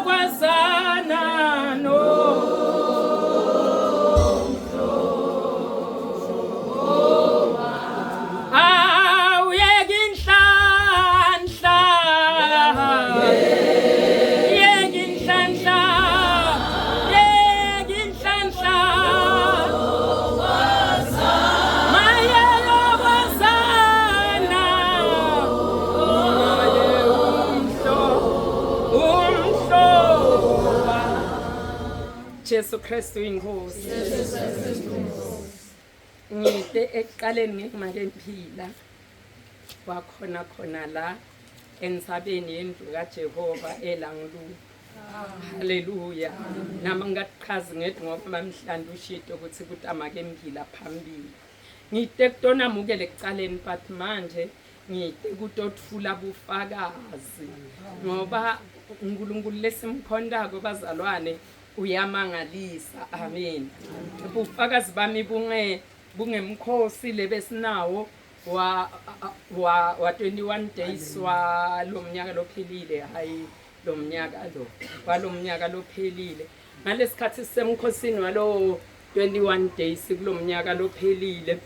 yakwazana no Jesu Kristu inkosi. Ngide ekuqaleni ngimake ngiphila wakhona khona la ensabeni yendlu kaJehova elanglu. Haleluya. Nama ngaqhazi ngethi ngoba bamhlanje ushito ukuthi kutamake ngiphila phambili. Ngide kutona mukele ekuqaleni but manje ngide kutothula bufakazi ngoba uNkulunkulu lesimkhonda bazalwane uyamangalisa. Amen. Ubufakazi bami bungemkhosi lebesinawo wa 21 days wa lo mnyaka lophelile hayi lo mnyaka lo kwalo mnyaka lophelile ngalesikhathi semkhosini walo 21 days kulo mnyaka lophelile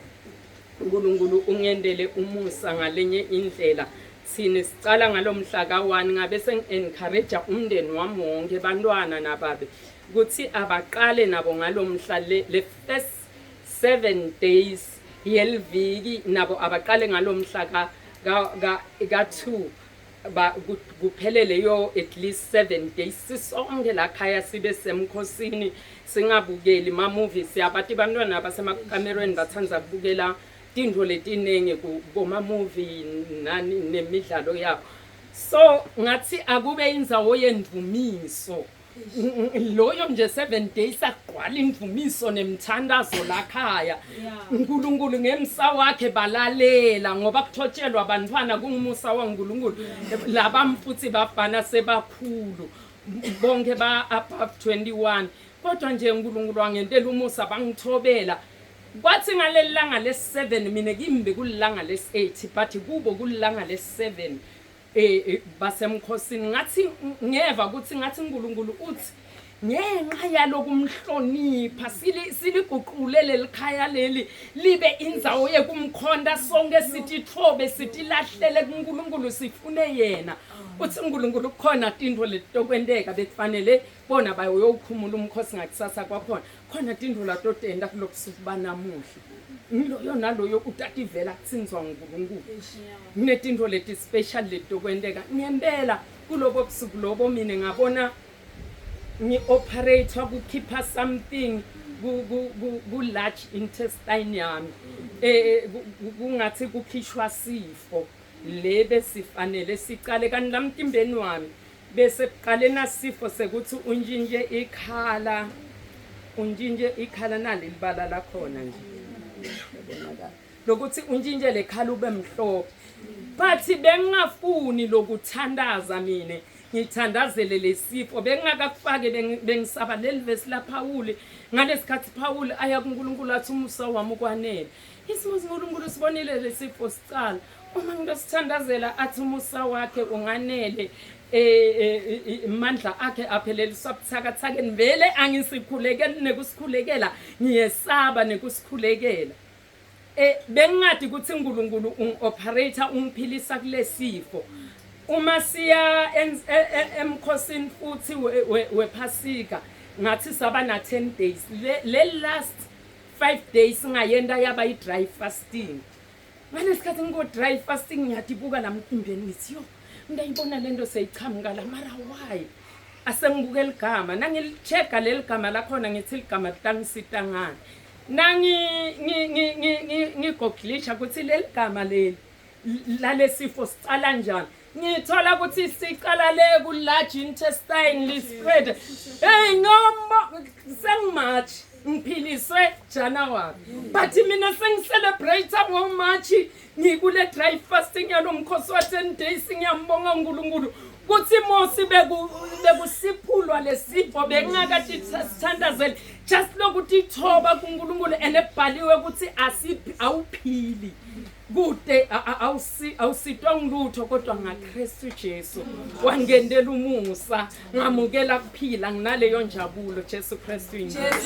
uNkulunkulu ungendele umusa ngalenye indlela sine sicala ngalomhla ka1 ngabe sengencourage umndeni wami wonke bantwana nababe ukuthi abaqale nabo ngalomhla le first 7 days yelviki nabo abaqale ngalomhla ka2 kuphelele yo at least 7 days sisonke la khaya sibe semkhosini singabukeli ma movies yabathi bantwana abasemacamerweni bathanza kubukela tindlo letinenge kuma movie nani nemidlalo yabo so ngathi akube indzawo yendvumiso loyo nje 7 days agqwala imvumiso nemthandazo lakhaya uNkulunkulu ngemsa wakhe balalela ngoba kuthotshelwa abantwana kungumusa waNkulunkulu labamfuthi bafana sebakhulu bonke ba above 21 kodwa nje uNkulunkulu wangentela umusa bangithobela kwathi ngalelanga les7 mina kimbe kulilanga les8 but kubo kulilanga les7 basemkhosini ngathi ngeva ukuthi ngathi uNkulunkulu uthi ngenxa yalokumhlonipha siliguqulele likhaya leli libe indzawo yekumkhonda sonke sithi thobe sithi lahlele kuNkulunkulu sifune yena uthi uNkulunkulu khona tindlo letokwendeka bekufanele bona bayokhumula umkhosi ngakusasa kwakhona khona tindlo latotenda kulokusuku banamuhla ngiloyo naloyo utativela kutsinzwa uNkulunkulu kunetindlo leti special letokwendeka ngempela kulobo busuku lobo mina ngabona ngi-operator kukhipha something ku large intestine yami kungathi kukhishwa sifo lebe sifanele sicale kanti lamtimbeni wami bese kuqale nasifo sekuthi unjinje ikhala nalibala lakhona nje lokuthi unjinje lekhala ube mhlophe but bengingafuni lokuthandaza mina ngithandazele lesifo bengingakafake bengisaba lelivesi la Paul ngalesikhathi Paul aya kuNkulunkulu athi umusa wami ukwanele isimo uNkulunkulu sibonile lesifo sicala uma ngidosithandazela athi umusa wakhe unganele mandla akhe aphelele sobuthakathakeni vele angisikhulekela nekusikhulekela ngiyesaba nekusikhulekela bengingathi ukuthi uNkulunkulu ungoperator ungiphilisa kulesifo uma siya emkhosini futhi wephasika ngathi saba na 10 days le last 5 days ngayenda yaba i dry fasting ngalesikhathi ngo dry fasting ngiyadibuka lamtimbeni ngithi yo ngiyibona lento seyichamuka la mara why asengibuke ligama nangilicheka leligama lakhona ngithi ligama litangisita ngani nangi ngigoglisha ukuthi leligama leli lalesifo sicala njani ngithola ukuthi sicala le ku large intestine li spread hey ngoma sengimatch ngiphiliswe January but mina sengicelebrate ngoMarch ngikule dry fasting yalomkhosi wa 10 days ngiyambonga uNkulunkulu kuthi mosi bekusiphulwa lesifo bengakathi sithandazele just lokuthi thoba kuNkulunkulu enebhaliwe ukuthi awuphili kude awusitwa ngilutho kodwa ngaKristu Jesu wangendela umusa ngamukela kuphila nginaleyo njabulo Jesu Kristu injalo.